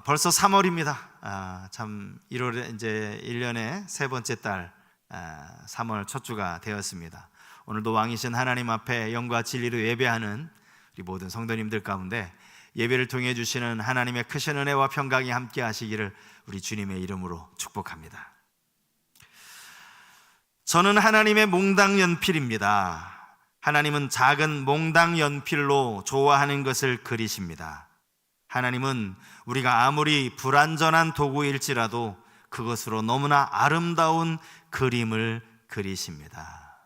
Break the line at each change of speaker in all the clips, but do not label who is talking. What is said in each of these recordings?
벌써 3월입니다. 참 1월에 이제 1년의 세 번째 달 3월 첫 주가 되었습니다. 오늘도 왕이신 하나님 앞에 영과 진리로 예배하는 우리 모든 성도님들 가운데 예배를 통해 주시는 하나님의 크신 은혜와 평강이 함께 하시기를 우리 주님의 이름으로 축복합니다. 저는 하나님의 몽당 연필입니다. 하나님은 작은 몽당 연필로 좋아하는 것을 그리십니다. 하나님은 우리가 아무리 불완전한 도구일지라도 그것으로 너무나 아름다운 그림을 그리십니다.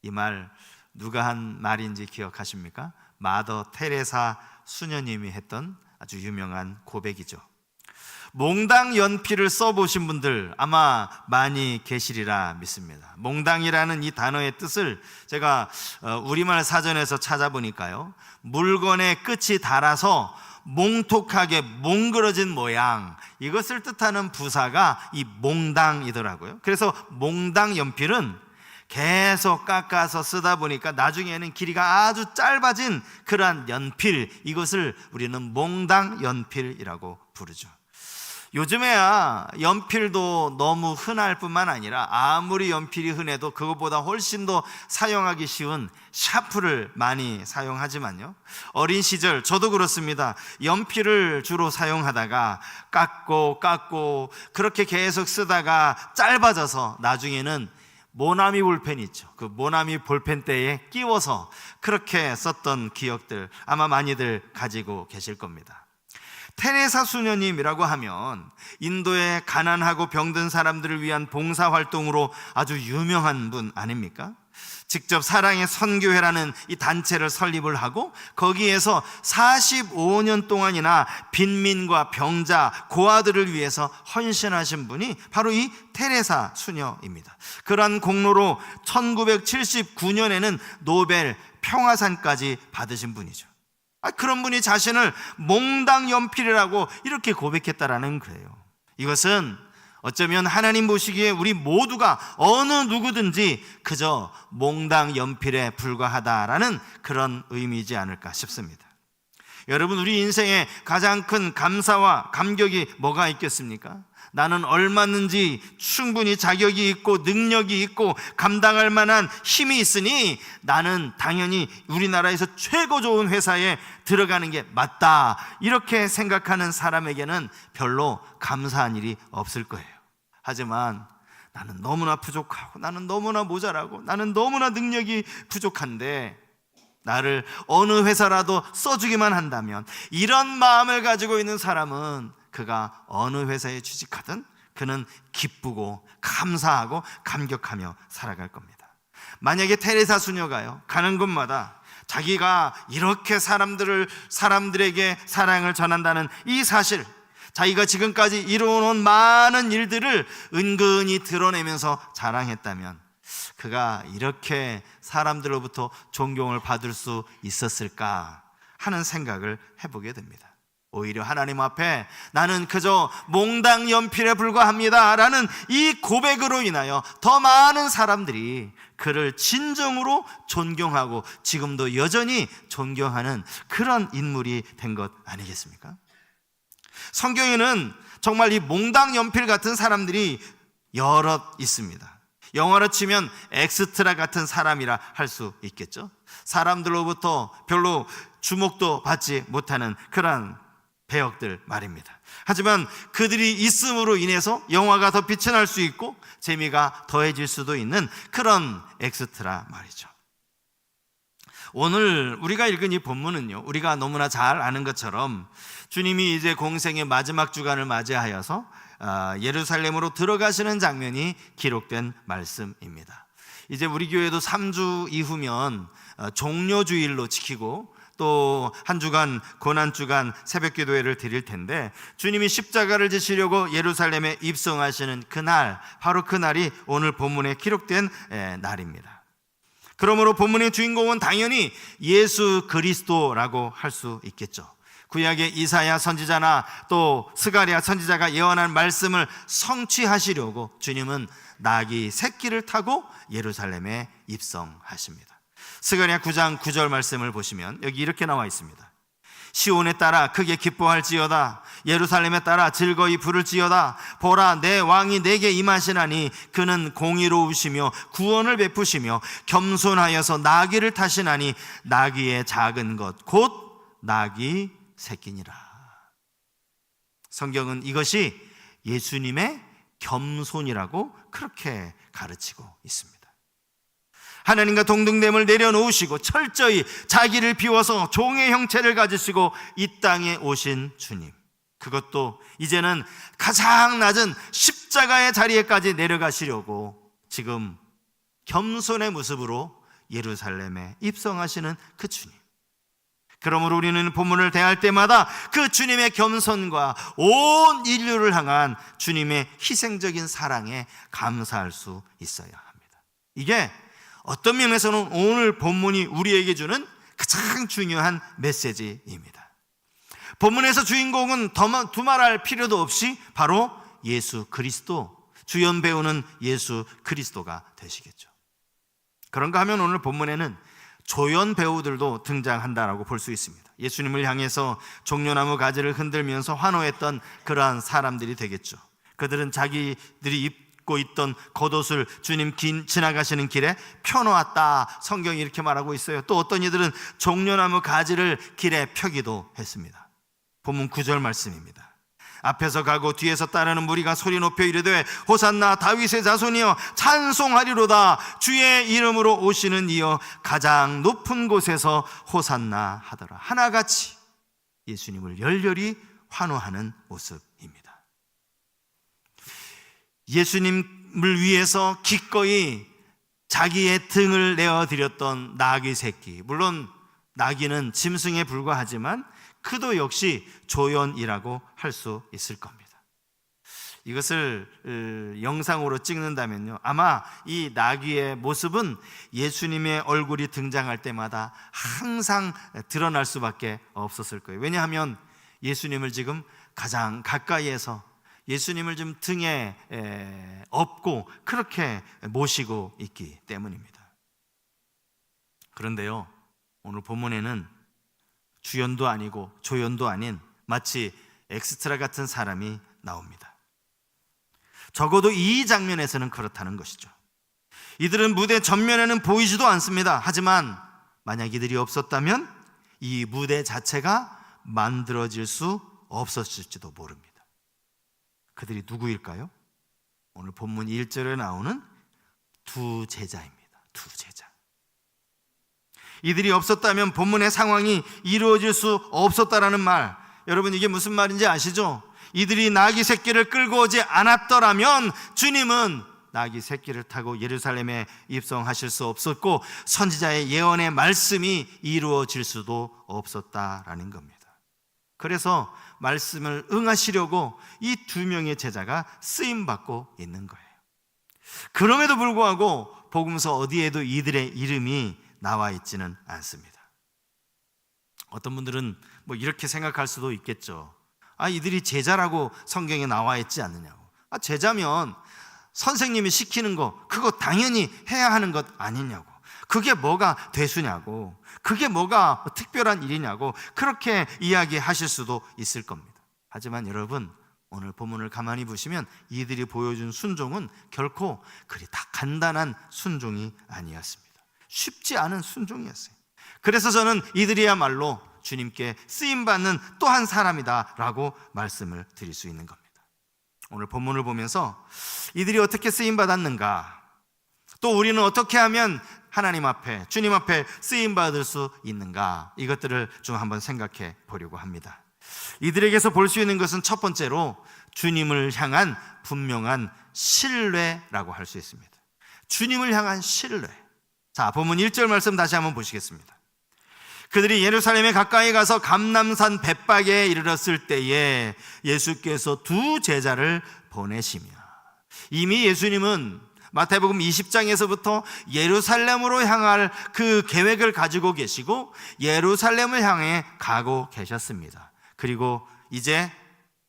이 말 누가 한 말인지 기억하십니까? 마더 테레사 수녀님이 했던 아주 유명한 고백이죠. 몽당 연필을 써보신 분들 아마 많이 계시리라 믿습니다. 몽당이라는 이 단어의 뜻을 제가 우리말 사전에서 찾아보니까요, 물건의 끝이 닳아서 몽톡하게 몽그러진 모양, 이것을 뜻하는 부사가 이 몽당이더라고요. 그래서 몽당 연필은 계속 깎아서 쓰다 보니까 나중에는 길이가 아주 짧아진 그러한 연필, 이것을 우리는 몽당 연필이라고 부르죠. 요즘에야 연필도 너무 흔할 뿐만 아니라 아무리 연필이 흔해도 그것보다 훨씬 더 사용하기 쉬운 샤프를 많이 사용하지만요, 어린 시절 저도 그렇습니다. 연필을 주로 사용하다가 깎고 그렇게 계속 쓰다가 짧아져서 나중에는 모나미 볼펜 있죠. 그 모나미 볼펜대에 끼워서 그렇게 썼던 기억들 아마 많이들 가지고 계실 겁니다. 테레사 수녀님이라고 하면 인도의 가난하고 병든 사람들을 위한 봉사활동으로 아주 유명한 분 아닙니까? 직접 사랑의 선교회라는 이 단체를 설립을 하고 거기에서 45년 동안이나 빈민과 병자, 고아들을 위해서 헌신하신 분이 바로 이 테레사 수녀입니다. 그러한 공로로 1979년에는 노벨 평화상까지 받으신 분이죠. 그런 분이 자신을 몽당 연필이라고 이렇게 고백했다라는 거예요. 이것은 어쩌면 하나님 보시기에 우리 모두가 어느 누구든지 그저 몽당 연필에 불과하다라는 그런 의미이지 않을까 싶습니다. 여러분, 우리 인생에 가장 큰 감사와 감격이 뭐가 있겠습니까? 나는 얼마든지 충분히 자격이 있고 능력이 있고 감당할 만한 힘이 있으니 나는 당연히 우리나라에서 최고 좋은 회사에 들어가는 게 맞다, 이렇게 생각하는 사람에게는 별로 감사한 일이 없을 거예요. 하지만 나는 너무나 부족하고 나는 너무나 모자라고 나는 너무나 능력이 부족한데 나를 어느 회사라도 써주기만 한다면, 이런 마음을 가지고 있는 사람은 그가 어느 회사에 취직하든 그는 기쁘고 감사하고 감격하며 살아갈 겁니다. 만약에 테레사 수녀가요, 가는 곳마다 자기가 이렇게 사람들에게 사랑을 전한다는 이 사실, 자기가 지금까지 이루어놓은 많은 일들을 은근히 드러내면서 자랑했다면 그가 이렇게 사람들로부터 존경을 받을 수 있었을까 하는 생각을 해보게 됩니다. 오히려 하나님 앞에 나는 그저 몽당 연필에 불과합니다 라는 이 고백으로 인하여 더 많은 사람들이 그를 진정으로 존경하고 지금도 여전히 존경하는 그런 인물이 된 것 아니겠습니까? 성경에는 정말 이 몽당 연필 같은 사람들이 여럿 있습니다. 영어로 치면 엑스트라 같은 사람이라 할 수 있겠죠. 사람들로부터 별로 주목도 받지 못하는 그런 배역들 말입니다. 하지만 그들이 있음으로 인해서 영화가 더 빛이 날 수 있고 재미가 더해질 수도 있는 그런 엑스트라 말이죠. 오늘 우리가 읽은 이 본문은요, 우리가 너무나 잘 아는 것처럼 주님이 이제 공생의 마지막 주간을 맞이하여서 예루살렘으로 들어가시는 장면이 기록된 말씀입니다. 이제 우리 교회도 3주 이후면 종료주일로 지키고 또 한 주간 고난주간 새벽기도회를 드릴 텐데, 주님이 십자가를 지시려고 예루살렘에 입성하시는 그날, 바로 그날이 오늘 본문에 기록된 날입니다. 그러므로 본문의 주인공은 당연히 예수 그리스도라고 할 수 있겠죠. 구약의 이사야 선지자나 또 스가랴 선지자가 예언한 말씀을 성취하시려고 주님은 나귀 새끼를 타고 예루살렘에 입성하십니다. 스가랴 9장 9절 말씀을 보시면 여기 이렇게 나와 있습니다. 시온에 따라 크게 기뻐할지어다. 예루살렘에 따라 즐거이 부를지어다. 보라, 내 왕이 내게 임하시나니 그는 공의로우시며 구원을 베푸시며 겸손하여서 나귀를 타시나니 나귀의 작은 것 곧 나귀 새끼니라. 성경은 이것이 예수님의 겸손이라고 그렇게 가르치고 있습니다. 하나님과 동등됨을 내려놓으시고 철저히 자기를 비워서 종의 형체를 가지시고 이 땅에 오신 주님, 그것도 이제는 가장 낮은 십자가의 자리에까지 내려가시려고 지금 겸손의 모습으로 예루살렘에 입성하시는 그 주님. 그러므로 우리는 본문을 대할 때마다 그 주님의 겸손과 온 인류를 향한 주님의 희생적인 사랑에 감사할 수 있어야 합니다. 이게 어떤 면에서는 오늘 본문이 우리에게 주는 가장 중요한 메시지입니다. 본문에서 주인공은 두말할 필요도 없이 바로 예수 그리스도, 주연 배우는 예수 그리스도가 되시겠죠. 그런가 하면 오늘 본문에는 조연 배우들도 등장한다라고 볼 수 있습니다. 예수님을 향해서 종려나무 가지를 흔들면서 환호했던 그러한 사람들이 되겠죠. 그들은 자기들이 입고 있던 겉옷을 주님 지나가시는 길에 펴놓았다, 성경이 이렇게 말하고 있어요. 또 어떤 이들은 종려나무 가지를 길에 펴기도 했습니다. 본문 9절 말씀입니다. 앞에서 가고 뒤에서 따르는 무리가 소리 높여 이르되 호산나 다윗의 자손이여 찬송하리로다. 주의 이름으로 오시는 이여 가장 높은 곳에서 호산나 하더라. 하나같이 예수님을 열렬히 환호하는 모습입니다. 예수님을 위해서 기꺼이 자기의 등을 내어드렸던 나귀 새끼, 물론 나귀는 짐승에 불과하지만 그도 역시 조연이라고 할 수 있을 겁니다. 이것을 영상으로 찍는다면요, 아마 이 나귀의 모습은 예수님의 얼굴이 등장할 때마다 항상 드러날 수밖에 없었을 거예요. 왜냐하면 예수님을 지금 가장 가까이에서 예수님을 좀 등에 업고 그렇게 모시고 있기 때문입니다. 그런데요, 오늘 본문에는 주연도 아니고 조연도 아닌 마치 엑스트라 같은 사람이 나옵니다. 적어도 이 장면에서는 그렇다는 것이죠. 이들은 무대 전면에는 보이지도 않습니다. 하지만 만약 이들이 없었다면 이 무대 자체가 만들어질 수 없었을지도 모릅니다. 그들이 누구일까요? 오늘 본문 1절에 나오는 두 제자입니다. 두 제자. 이들이 없었다면 본문의 상황이 이루어질 수 없었다라는 말, 여러분 이게 무슨 말인지 아시죠? 이들이 나귀 새끼를 끌고 오지 않았더라면 주님은 나귀 새끼를 타고 예루살렘에 입성하실 수 없었고 선지자의 예언의 말씀이 이루어질 수도 없었다라는 겁니다. 그래서 말씀을 응하시려고 이 두 명의 제자가 쓰임받고 있는 거예요. 그럼에도 불구하고 복음서 어디에도 이들의 이름이 나와 있지는 않습니다. 어떤 분들은 뭐 이렇게 생각할 수도 있겠죠. 이들이 제자라고 성경에 나와 있지 않느냐고. 제자면 선생님이 시키는 거 그거 당연히 해야 하는 것 아니냐고. 그게 뭐가 대수냐고. 그게 뭐가 특별한 일이냐고. 그렇게 이야기하실 수도 있을 겁니다. 하지만 여러분, 오늘 본문을 가만히 보시면 이들이 보여준 순종은 결코 그리 다 간단한 순종이 아니었습니다. 쉽지 않은 순종이었어요. 그래서 저는 이들이야말로 주님께 쓰임받는 또 한 사람이다 라고 말씀을 드릴 수 있는 겁니다. 오늘 본문을 보면서 이들이 어떻게 쓰임받았는가, 또 우리는 어떻게 하면 하나님 앞에, 주님 앞에 쓰임받을 수 있는가, 이것들을 좀 한번 생각해 보려고 합니다. 이들에게서 볼 수 있는 것은 첫 번째로 주님을 향한 분명한 신뢰라고 할 수 있습니다. 주님을 향한 신뢰. 자, 본문 1절 말씀 다시 한번 보시겠습니다. 그들이 예루살렘에 가까이 가서 감람산 벳박에 이르렀을 때에 예수께서 두 제자를 보내시며, 이미 예수님은 마태복음 20장에서부터 예루살렘으로 향할 그 계획을 가지고 계시고 예루살렘을 향해 가고 계셨습니다. 그리고 이제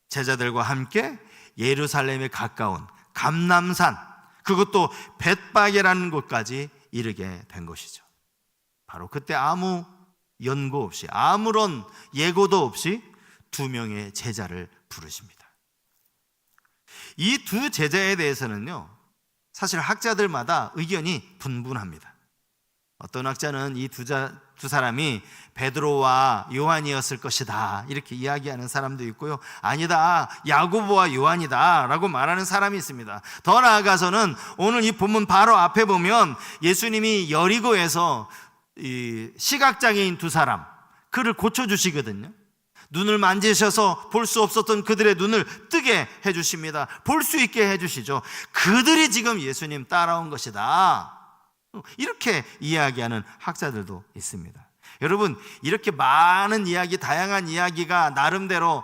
제자들과 함께 예루살렘에 가까운 감람산, 그것도 벳박이라는 곳까지 이르게 된 것이죠. 바로 그때 아무 연고 없이, 아무런 예고도 없이 두 명의 제자를 부르십니다. 이 두 제자에 대해서는요, 사실 학자들마다 의견이 분분합니다. 어떤 학자는 이 두 사람이 베드로와 요한이었을 것이다 이렇게 이야기하는 사람도 있고요, 아니다, 야고보와 요한이다 라고 말하는 사람이 있습니다. 더 나아가서는 오늘 이 본문 바로 앞에 보면 예수님이 여리고에서 이 시각장애인 두 사람, 그를 고쳐주시거든요. 눈을 만지셔서 볼 수 없었던 그들의 눈을 뜨게 해주십니다. 볼 수 있게 해주시죠. 그들이 지금 예수님 따라온 것이다, 이렇게 이야기하는 학자들도 있습니다. 여러분, 이렇게 많은 이야기, 다양한 이야기가 나름대로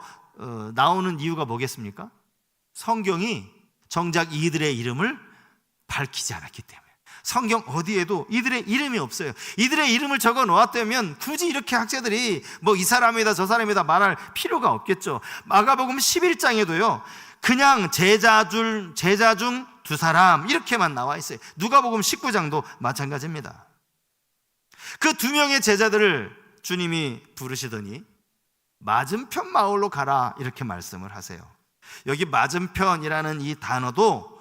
나오는 이유가 뭐겠습니까? 성경이 정작 이들의 이름을 밝히지 않았기 때문에. 성경 어디에도 이들의 이름이 없어요. 이들의 이름을 적어 놓았다면 굳이 이렇게 학자들이 뭐 이 사람이다 저 사람이다 말할 필요가 없겠죠. 마가복음 11장에도요 그냥 제자 중 두 사람 이렇게만 나와 있어요. 누가복음 19장도 마찬가지입니다. 그 두 명의 제자들을 주님이 부르시더니 맞은편 마을로 가라 이렇게 말씀을 하세요. 여기 맞은편이라는 이 단어도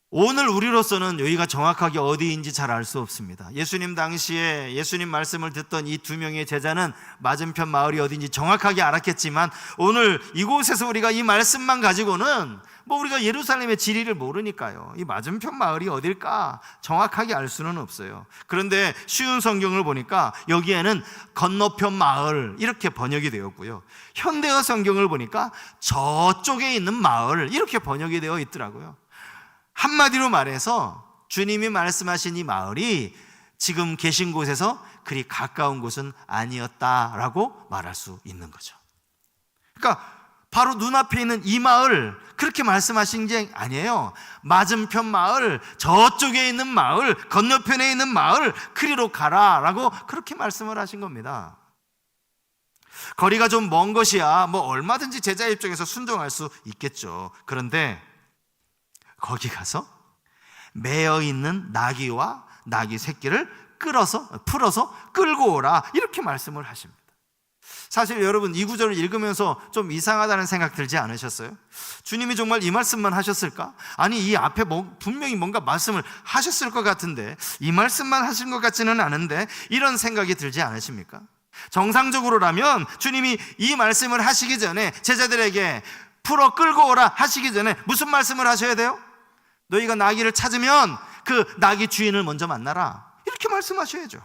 오늘 우리로서는 여기가 정확하게 어디인지 잘 알 수 없습니다. 예수님 당시에 예수님 말씀을 듣던 이 두 명의 제자는 맞은편 마을이 어딘지 정확하게 알았겠지만 오늘 이곳에서 우리가 이 말씀만 가지고는 뭐 우리가 예루살렘의 지리를 모르니까요, 이 맞은편 마을이 어딜까 정확하게 알 수는 없어요. 그런데 쉬운 성경을 보니까 여기에는 건너편 마을 이렇게 번역이 되었고요, 현대어 성경을 보니까 저쪽에 있는 마을 이렇게 번역이 되어 있더라고요. 한마디로 말해서 주님이 말씀하신 이 마을이 지금 계신 곳에서 그리 가까운 곳은 아니었다라고 말할 수 있는 거죠. 그러니까 바로 눈앞에 있는 이 마을 그렇게 말씀하신 게 아니에요. 맞은편 마을, 저쪽에 있는 마을, 건너편에 있는 마을 그리로 가라라고 그렇게 말씀을 하신 겁니다. 거리가 좀 먼 것이야 뭐 얼마든지 제자 입장에서 순종할 수 있겠죠. 그런데 거기 가서 매어 있는 나귀와 나귀 새끼를 풀어서 끌고 오라 이렇게 말씀을 하십니다. 사실 여러분 이 구절을 읽으면서 좀 이상하다는 생각 들지 않으셨어요? 주님이 정말 이 말씀만 하셨을까? 아니 이 앞에 분명히 뭔가 말씀을 하셨을 것 같은데 이 말씀만 하신 것 같지는 않은데 이런 생각이 들지 않으십니까? 정상적으로라면 주님이 이 말씀을 하시기 전에 제자들에게 풀어 끌고 오라 하시기 전에 무슨 말씀을 하셔야 돼요? 너희가 나귀를 찾으면 그 나귀 주인을 먼저 만나라 이렇게 말씀하셔야죠.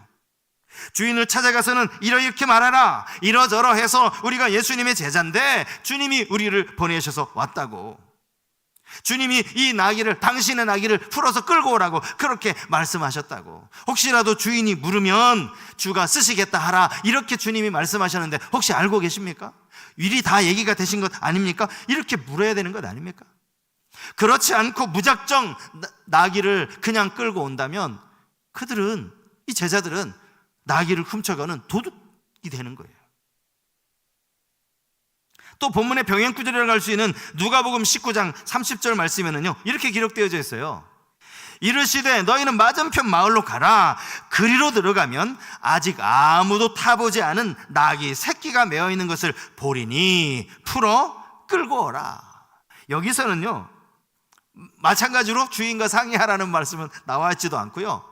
주인을 찾아가서는 이렇게 말하라, 이러저러 해서 우리가 예수님의 제자인데 주님이 우리를 보내셔서 왔다고, 주님이 이 나귀를, 당신의 나귀를 풀어서 끌고 오라고 그렇게 말씀하셨다고, 혹시라도 주인이 물으면 주가 쓰시겠다 하라 이렇게 주님이 말씀하셨는데 혹시 알고 계십니까? 일이 다 얘기가 되신 것 아닙니까? 이렇게 물어야 되는 것 아닙니까? 그렇지 않고 무작정 나귀를 그냥 끌고 온다면 그들은, 이 제자들은 나귀를 훔쳐가는 도둑이 되는 거예요. 또 본문의 병행 구절이라고 할 수 있는 누가복음 19장 30절 말씀에는요 이렇게 기록되어져 있어요. 이르시되 너희는 맞은편 마을로 가라. 그리로 들어가면 아직 아무도 타보지 않은 나귀 새끼가 메어 있는 것을 보리니 풀어 끌고 오라. 여기서는요 마찬가지로 주인과 상의하라는 말씀은 나와 있지도 않고요,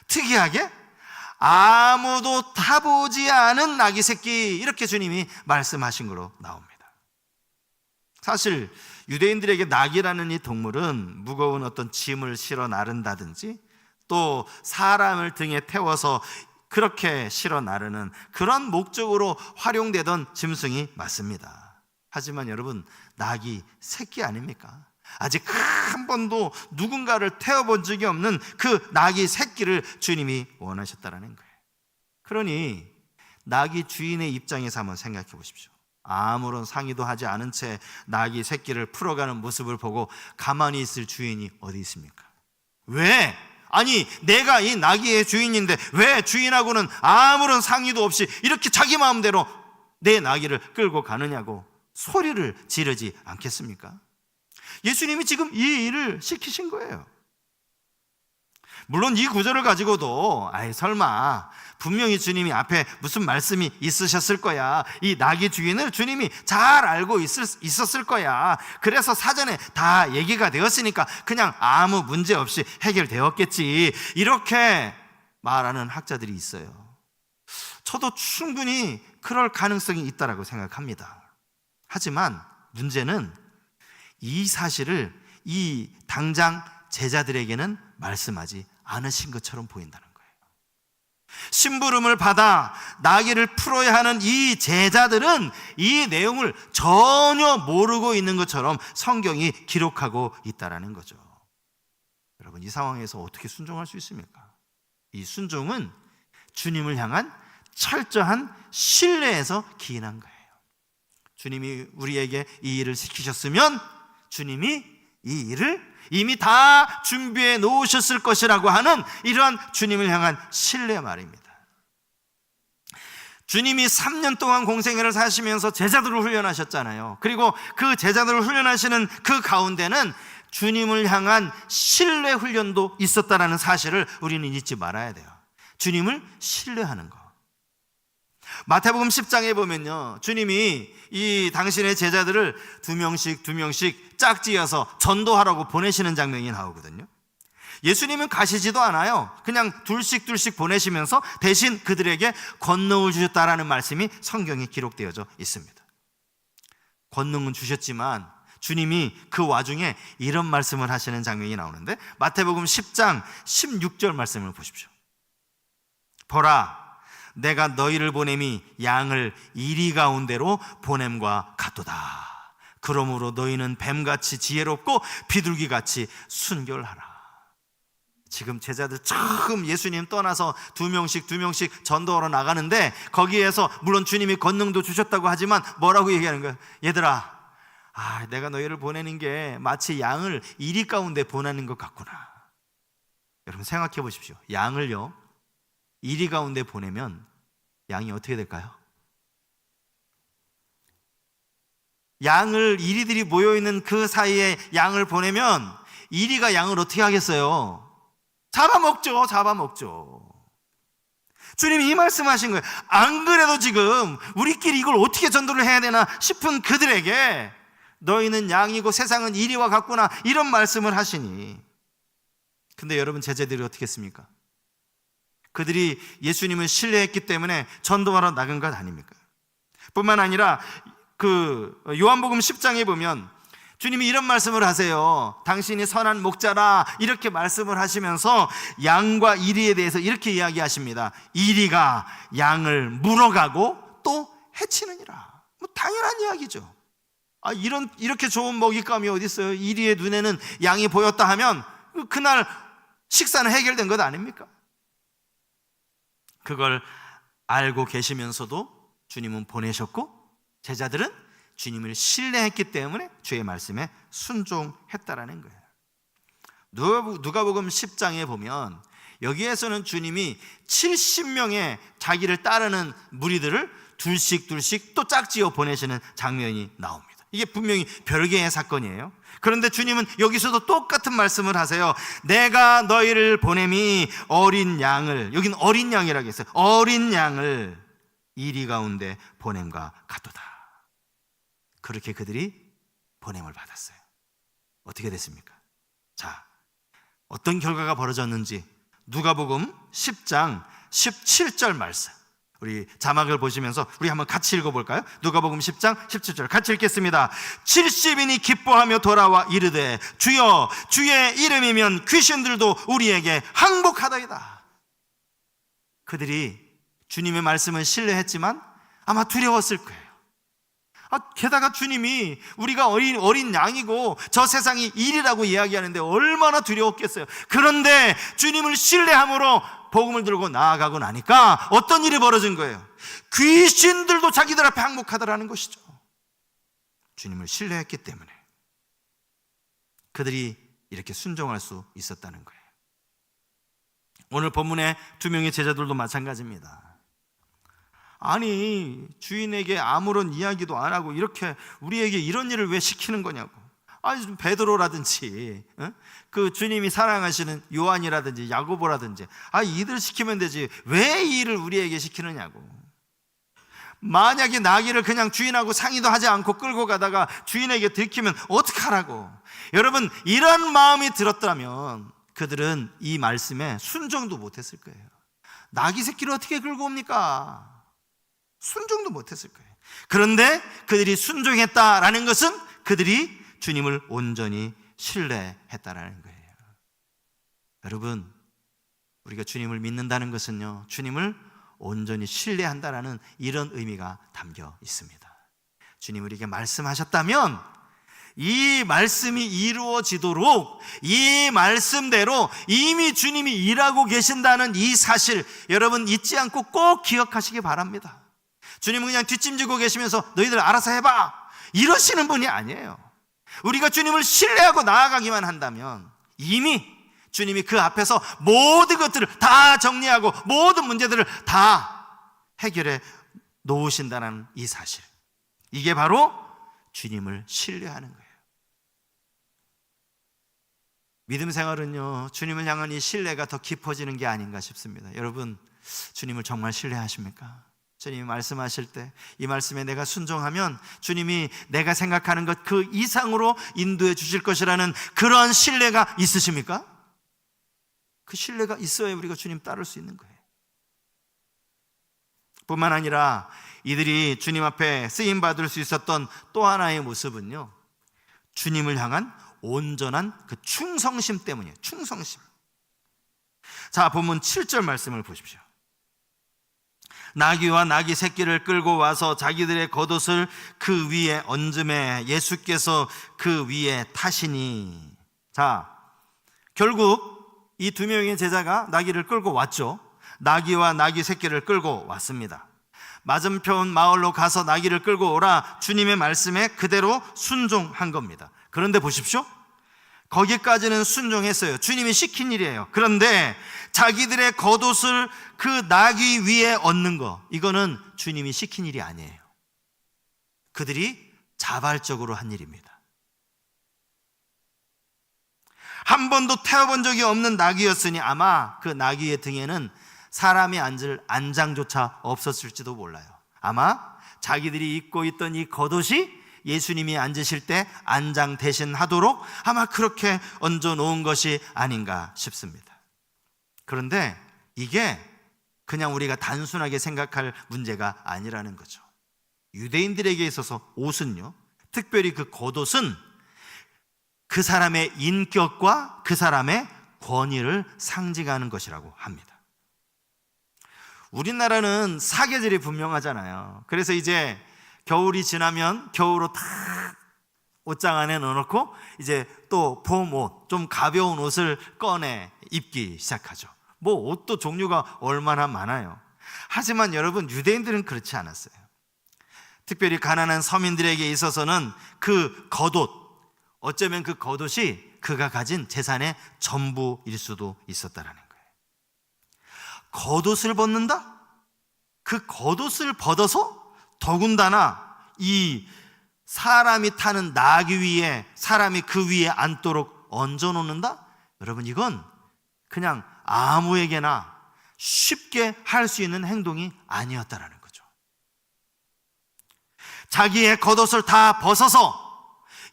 특이하게 아무도 타보지 않은 나귀 새끼 이렇게 주님이 말씀하신 거로 나옵니다. 사실 유대인들에게 나귀라는 이 동물은 무거운 어떤 짐을 실어 나른다든지 또 사람을 등에 태워서 그렇게 실어 나르는 그런 목적으로 활용되던 짐승이 맞습니다. 하지만 여러분, 나귀 새끼 아닙니까? 아직 한 번도 누군가를 태워본 적이 없는 그 나귀 새끼를 주님이 원하셨다라는 거예요. 그러니 나귀 주인의 입장에서 한번 생각해 보십시오. 아무런 상의도 하지 않은 채 나귀 새끼를 풀어가는 모습을 보고 가만히 있을 주인이 어디 있습니까? 왜? 아니 내가 이 나귀의 주인인데 왜 주인하고는 아무런 상의도 없이 이렇게 자기 마음대로 내 나귀를 끌고 가느냐고 소리를 지르지 않겠습니까? 예수님이 지금 이 일을 시키신 거예요. 물론 이 구절을 가지고도 설마 분명히 주님이 앞에 무슨 말씀이 있으셨을 거야, 이 나귀 주인을 주님이 잘 알고 있었을 거야, 그래서 사전에 다 얘기가 되었으니까 그냥 아무 문제 없이 해결되었겠지, 이렇게 말하는 학자들이 있어요. 저도 충분히 그럴 가능성이 있다고 생각합니다. 하지만 문제는 이 사실을 이 당장 제자들에게는 말씀하지 않으신 것처럼 보인다는 거예요. 심부름을 받아 나귀를 풀어야 하는 이 제자들은 이 내용을 전혀 모르고 있는 것처럼 성경이 기록하고 있다는 거죠. 여러분, 이 상황에서 어떻게 순종할 수 있습니까? 이 순종은 주님을 향한 철저한 신뢰에서 기인한 거예요. 주님이 우리에게 이 일을 시키셨으면 주님이 이 일을 이미 다 준비해 놓으셨을 것이라고 하는 이러한 주님을 향한 신뢰 말입니다. 주님이 3년 동안 공생애를 사시면서 제자들을 훈련하셨잖아요. 그리고 그 제자들을 훈련하시는 그 가운데는 주님을 향한 신뢰 훈련도 있었다는 사실을 우리는 잊지 말아야 돼요. 주님을 신뢰하는 거. 마태복음 10장에 보면요, 주님이 이 당신의 제자들을 두 명씩 짝지어서 전도하라고 보내시는 장면이 나오거든요. 예수님은 가시지도 않아요. 그냥 둘씩 보내시면서 대신 그들에게 권능을 주셨다라는 말씀이 성경에 기록되어져 있습니다. 권능은 주셨지만 주님이 그 와중에 이런 말씀을 하시는 장면이 나오는데, 마태복음 10장 16절 말씀을 보십시오. 보라, 내가 너희를 보냄이 양을 이리 가운데로 보냄과 같도다. 그러므로 너희는 뱀같이 지혜롭고 비둘기같이 순결하라. 지금 제자들 처음 예수님 떠나서 두 명씩 전도하러 나가는데, 거기에서 물론 주님이 권능도 주셨다고 하지만 뭐라고 얘기하는 거예요? 얘들아, 내가 너희를 보내는 게 마치 양을 이리 가운데 보내는 것 같구나. 여러분 생각해 보십시오. 양을요, 이리 가운데 보내면 양이 어떻게 될까요? 양을, 이리들이 모여있는 그 사이에 양을 보내면 이리가 양을 어떻게 하겠어요? 잡아먹죠. 주님이 이 말씀하신 거예요. 안 그래도 지금 우리끼리 이걸 어떻게 전도를 해야 되나 싶은 그들에게 너희는 양이고 세상은 이리와 같구나, 이런 말씀을 하시니, 근데 여러분 제자들이 어떻게 했습니까? 그들이 예수님을 신뢰했기 때문에 전도하러 나간 것 아닙니까? 뿐만 아니라 그 요한복음 10장에 보면 주님이 이런 말씀을 하세요. 당신이 선한 목자라, 이렇게 말씀을 하시면서 양과 이리에 대해서 이렇게 이야기하십니다. 이리가 양을 물어가고 또 해치느니라. 당연한 이야기죠. 이렇게 좋은 먹잇감이 어디 있어요? 이리의 눈에는 양이 보였다 하면 그날 식사는 해결된 것 아닙니까? 그걸 알고 계시면서도 주님은 보내셨고, 제자들은 주님을 신뢰했기 때문에 주의 말씀에 순종했다라는 거예요. 누가복음 10장에 보면 여기에서는 주님이 70명의 자기를 따르는 무리들을 둘씩 또 짝지어 보내시는 장면이 나옵니다. 이게 분명히 별개의 사건이에요. 그런데 주님은 여기서도 똑같은 말씀을 하세요. 내가 너희를 보냄이 어린 양을, 여기는 어린 양이라고 했어요. 어린 양을 이리 가운데 보냄과 같도다. 그렇게 그들이 보냄을 받았어요. 어떻게 됐습니까? 자, 어떤 결과가 벌어졌는지 누가복음 10장 17절 말씀, 우리 자막을 보시면서 우리 한번 같이 읽어볼까요? 누가복음 10장 17절 같이 읽겠습니다. 70인이 기뻐하며 돌아와 이르되 주여, 주의 이름이면 귀신들도 우리에게 항복하다이다. 그들이 주님의 말씀을 신뢰했지만 아마 두려웠을 거예요. 게다가 주님이 우리가 어린 양이고 저 세상이 일이라고 이야기하는데 얼마나 두려웠겠어요. 그런데 주님을 신뢰함으로 복음을 들고 나아가고 나니까 어떤 일이 벌어진 거예요? 귀신들도 자기들 앞에 항복하더라는 것이죠. 주님을 신뢰했기 때문에 그들이 이렇게 순종할 수 있었다는 거예요. 오늘 본문의 두 명의 제자들도 마찬가지입니다. 아니, 주인에게 아무런 이야기도 안 하고 이렇게 우리에게 이런 일을 왜 시키는 거냐고. 베드로라든지 그 주님이 사랑하시는 요한이라든지 야고보라든지 이들 시키면 되지 왜 이 일을 우리에게 시키느냐고. 만약에 나귀를 그냥 주인하고 상의도 하지 않고 끌고 가다가 주인에게 들키면 어떡하라고. 여러분, 이런 마음이 들었다면 그들은 이 말씀에 순종도 못했을 거예요. 나귀 새끼를 어떻게 끌고 옵니까? 순종도 못했을 거예요. 그런데 그들이 순종했다라는 것은 그들이 주님을 온전히 신뢰했다라는 거예요. 여러분, 우리가 주님을 믿는다는 것은요, 주님을 온전히 신뢰한다라는 이런 의미가 담겨 있습니다. 주님 우리에게 말씀하셨다면 이 말씀이 이루어지도록 이 말씀대로 이미 주님이 일하고 계신다는 이 사실, 여러분 잊지 않고 꼭 기억하시기 바랍니다. 주님은 그냥 뒷짐지고 계시면서 너희들 알아서 해봐 이러시는 분이 아니에요. 우리가 주님을 신뢰하고 나아가기만 한다면 이미 주님이 그 앞에서 모든 것들을 다 정리하고 모든 문제들을 다 해결해 놓으신다는 이 사실, 이게 바로 주님을 신뢰하는 거예요. 믿음 생활은요, 주님을 향한 이 신뢰가 더 깊어지는 게 아닌가 싶습니다. 여러분, 주님을 정말 신뢰하십니까? 주님이 말씀하실 때 이 말씀에 내가 순종하면 주님이 내가 생각하는 것 그 이상으로 인도해 주실 것이라는 그런 신뢰가 있으십니까? 그 신뢰가 있어야 우리가 주님 따를 수 있는 거예요. 뿐만 아니라 이들이 주님 앞에 쓰임받을 수 있었던 또 하나의 모습은요, 주님을 향한 온전한 그 충성심 때문이에요. 충성심. 자, 본문 7절 말씀을 보십시오. 나귀와 나귀 새끼를 끌고 와서 자기들의 겉옷을 그 위에 얹음에 예수께서 그 위에 타시니. 자, 결국 이 두 명의 제자가 나귀를 끌고 왔죠. 나귀와 나귀 새끼를 끌고 왔습니다. 맞은편 마을로 가서 나귀를 끌고 오라 주님의 말씀에 그대로 순종한 겁니다. 그런데 보십시오, 거기까지는 순종했어요. 주님이 시킨 일이에요. 그런데 자기들의 겉옷을 그 나귀 위에 얹는 거, 이거는 주님이 시킨 일이 아니에요. 그들이 자발적으로 한 일입니다. 한 번도 태워본 적이 없는 나귀였으니 아마 그 나귀의 등에는 사람이 앉을 안장조차 없었을지도 몰라요. 아마 자기들이 입고 있던 이 겉옷이 예수님이 앉으실 때 안장 대신 하도록 아마 그렇게 얹어 놓은 것이 아닌가 싶습니다. 그런데 이게 그냥 우리가 단순하게 생각할 문제가 아니라는 거죠. 유대인들에게 있어서 옷은요, 특별히 그 겉옷은 그 사람의 인격과 그 사람의 권위를 상징하는 것이라고 합니다. 우리나라는 사계절이 분명하잖아요. 그래서 이제 겨울이 지나면 겨울옷 다 옷장 안에 넣어놓고 이제 또 봄옷, 좀 가벼운 옷을 꺼내 입기 시작하죠. 뭐 옷도 종류가 얼마나 많아요. 하지만 여러분, 유대인들은 그렇지 않았어요. 특별히 가난한 서민들에게 있어서는 그 겉옷, 어쩌면 그 겉옷이 그가 가진 재산의 전부일 수도 있었다라는 거예요. 겉옷을 벗는다? 그 겉옷을 벗어서 더군다나 이 사람이 타는 나귀 위에 사람이 그 위에 앉도록 얹어 놓는다? 여러분, 이건 그냥 아무에게나 쉽게 할 수 있는 행동이 아니었다라는 거죠. 자기의 겉옷을 다 벗어서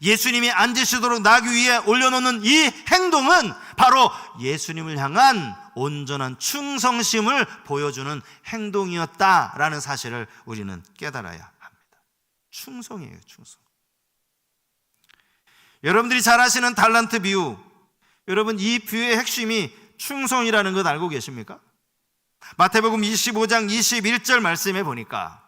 예수님이 앉으시도록 나귀 위에 올려놓는 이 행동은 바로 예수님을 향한 온전한 충성심을 보여주는 행동이었다라는 사실을 우리는 깨달아야 합니다. 충성이에요, 충성. 여러분들이 잘 아시는 달란트 비유, 여러분 이 비유의 핵심이 충성이라는 것 알고 계십니까? 마태복음 25장 21절 말씀에 보니까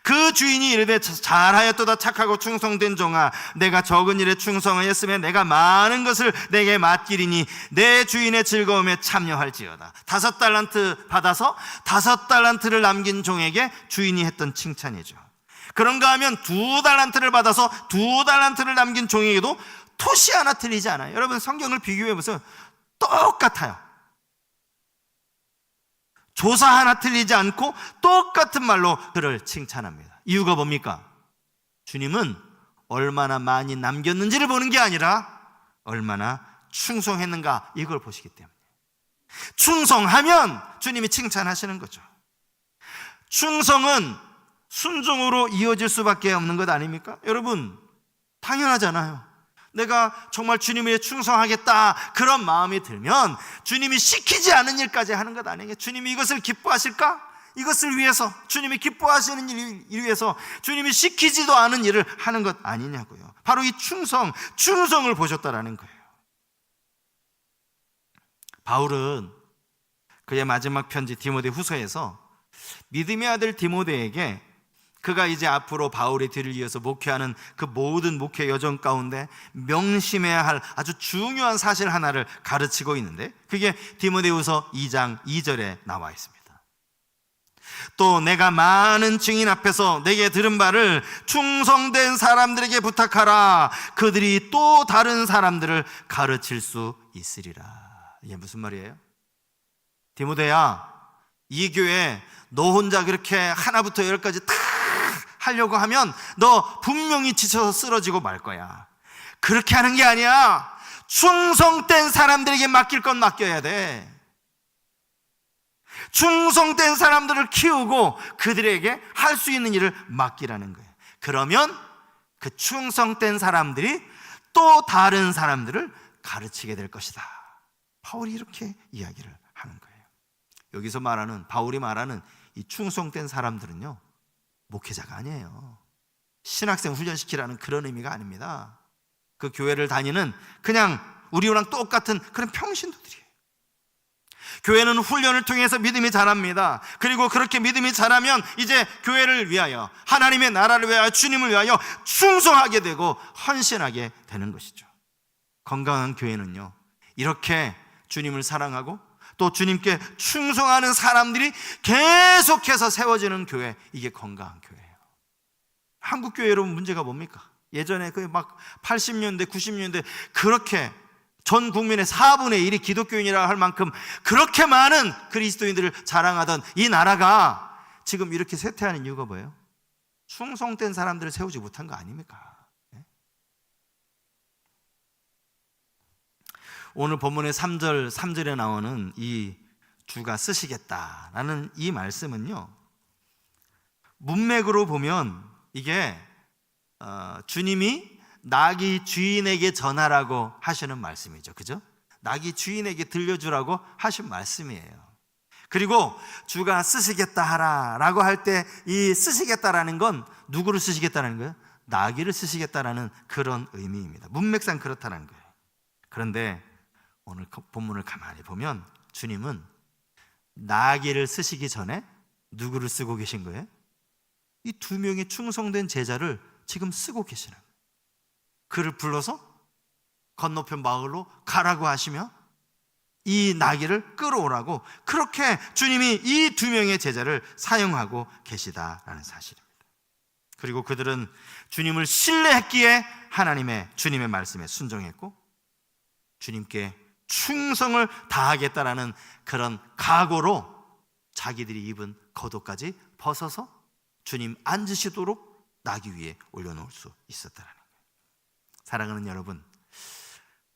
그 주인이 이르되 잘하였도다 착하고 충성된 종아, 내가 적은 일에 충성하였으면 내가 많은 것을 내게 맡기리니 내 주인의 즐거움에 참여할지어다. 5달란트 받아서 5달란트를 남긴 종에게 주인이 했던 칭찬이죠. 그런가 하면 2달란트를 받아서 2달란트를 남긴 종에게도 토시 하나 틀리지 않아요. 여러분, 성경을 비교해보세요. 똑같아요. 조사 하나 틀리지 않고 똑같은 말로 그를 칭찬합니다. 이유가 뭡니까? 주님은 얼마나 많이 남겼는지를 보는 게 아니라 얼마나 충성했는가, 이걸 보시기 때문에. 충성하면 주님이 칭찬하시는 거죠. 충성은 순종으로 이어질 수밖에 없는 것 아닙니까? 여러분, 당연하잖아요. 내가 정말 주님에 대해 충성하겠다, 그런 마음이 들면 주님이 시키지 않은 일까지 하는 것 아니에요? 주님이 이것을 기뻐하실까? 이것을 위해서, 주님이 기뻐하시는 일 위해서 주님이 시키지도 않은 일을 하는 것 아니냐고요. 바로 이 충성을 보셨다라는 거예요. 바울은 그의 마지막 편지 디모데 후서에서 믿음의 아들 디모데에게 그가 이제 앞으로 바울의 뒤를 이어서 목회하는 그 모든 목회 여정 가운데 명심해야 할 아주 중요한 사실 하나를 가르치고 있는데, 그게 디모데후서 2장 2절에 나와 있습니다. 또 내가 많은 증인 앞에서 내게 들은 바를 충성된 사람들에게 부탁하라. 그들이 또 다른 사람들을 가르칠 수 있으리라. 이게 무슨 말이에요? 디모데야, 이 교회 너 혼자 그렇게 하나부터 열까지 다 하려고 하면 너 분명히 지쳐서 쓰러지고 말 거야. 그렇게 하는 게 아니야. 충성된 사람들에게 맡길 건 맡겨야 돼. 충성된 사람들을 키우고 그들에게 할 수 있는 일을 맡기라는 거예요. 그러면 그 충성된 사람들이 또 다른 사람들을 가르치게 될 것이다. 바울이 이렇게 이야기를 하는 거예요. 여기서 바울이 말하는 이 충성된 사람들은요, 목회자가 아니에요. 신학생 훈련시키라는 그런 의미가 아닙니다. 그 교회를 다니는 그냥 우리랑 똑같은 그런 평신도들이에요. 교회는 훈련을 통해서 믿음이 자랍니다. 그리고 그렇게 믿음이 자라면 이제 교회를 위하여, 하나님의 나라를 위하여, 주님을 위하여 충성하게 되고 헌신하게 되는 것이죠. 건강한 교회는요, 이렇게 주님을 사랑하고 또 주님께 충성하는 사람들이 계속해서 세워지는 교회, 이게 건강한 교회예요. 한국 교회 여러분 문제가 뭡니까? 예전에 그 막 80년대 90년대 그렇게 전 국민의 4분의 1이 기독교인이라 할 만큼 그렇게 많은 그리스도인들을 자랑하던 이 나라가 지금 이렇게 쇠퇴하는 이유가 뭐예요? 충성된 사람들을 세우지 못한 거 아닙니까? 오늘 본문의 3절에 나오는 이 주가 쓰시겠다라는 이 말씀은요, 문맥으로 보면 이게 주님이 나귀 주인에게 전하라고 하시는 말씀이죠. 그죠? 나귀 주인에게 들려주라고 하신 말씀이에요. 그리고 주가 쓰시겠다 하라라고 할 때 이 쓰시겠다라는 건 누구를 쓰시겠다는 거예요? 나귀를 쓰시겠다라는 그런 의미입니다. 문맥상 그렇다는 거예요. 그런데 오늘 본문을 가만히 보면 주님은 나귀를 쓰시기 전에 누구를 쓰고 계신 거예요? 이 2명의 충성된 제자를 지금 쓰고 계시는 거예요. 그를 불러서 건너편 마을로 가라고 하시며 이 나귀를 끌어오라고, 그렇게 주님이 이 2명의 제자를 사용하고 계시다라는 사실입니다. 그리고 그들은 주님을 신뢰했기에 주님의 말씀에 순종했고 주님께 충성을 다하겠다라는 그런 각오로 자기들이 입은 겉옷까지 벗어서 주님 앉으시도록 나귀 위에 올려놓을 수 있었다라는 거예요. 사랑하는 여러분,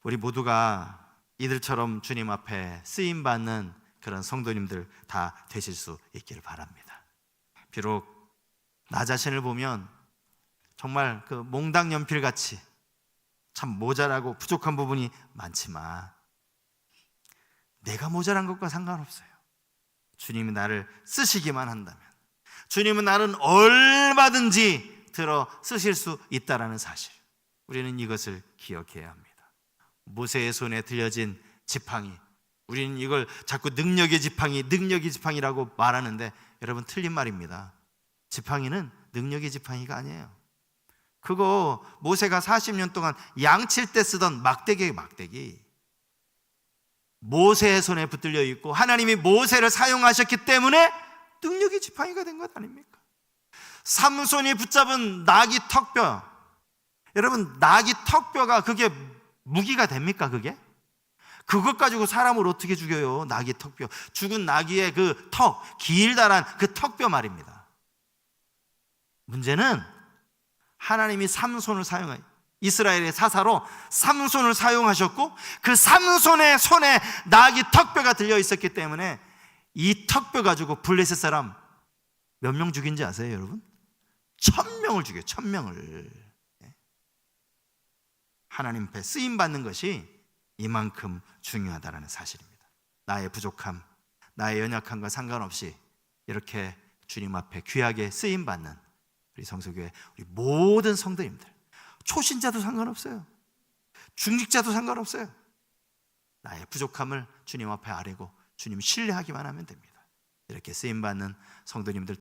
우리 모두가 이들처럼 주님 앞에 쓰임받는 그런 성도님들 다 되실 수 있기를 바랍니다. 비록 나 자신을 보면 정말 그 몽당 연필같이 참 모자라고 부족한 부분이 많지만 내가 모자란 것과 상관없어요. 주님이 나를 쓰시기만 한다면, 주님은 나를 얼마든지 들어 쓰실 수 있다는 사실, 우리는 이것을 기억해야 합니다. 모세의 손에 들려진 지팡이, 우리는 이걸 자꾸 능력의 지팡이라고 말하는데 여러분, 틀린 말입니다. 지팡이는 능력의 지팡이가 아니에요. 그거 모세가 40년 동안 양칠 때 쓰던 막대기예요. 막대기. 모세의 손에 붙들려 있고 하나님이 모세를 사용하셨기 때문에 능력의 지팡이가 된 것 아닙니까? 삼손이 붙잡은 나귀 턱뼈, 여러분, 나귀 턱뼈가 그게 무기가 됩니까? 그것 가지고 사람을 어떻게 죽여요? 나귀 턱뼈, 죽은 나귀의 그 턱, 길다란 그 턱뼈 말입니다. 문제는 하나님이 삼손을 사용하여 이스라엘의 사사로 삼손을 사용하셨고, 그 삼손의 손에 나귀 턱뼈가 들려 있었기 때문에 이 턱뼈 가지고 블레셋 사람 몇 명 죽인지 아세요, 여러분? 1000명을 죽여요. 1000명을. 하나님 앞에 쓰임 받는 것이 이만큼 중요하다는 사실입니다. 나의 부족함, 나의 연약함과 상관없이 이렇게 주님 앞에 귀하게 쓰임 받는 우리 성서교회 우리 모든 성도님들, 초신자도 상관없어요. 중직자도 상관없어요. 나의 부족함을 주님 앞에 아뢰고 주님 신뢰하기만 하면 됩니다. 이렇게 쓰임 받는 성도님들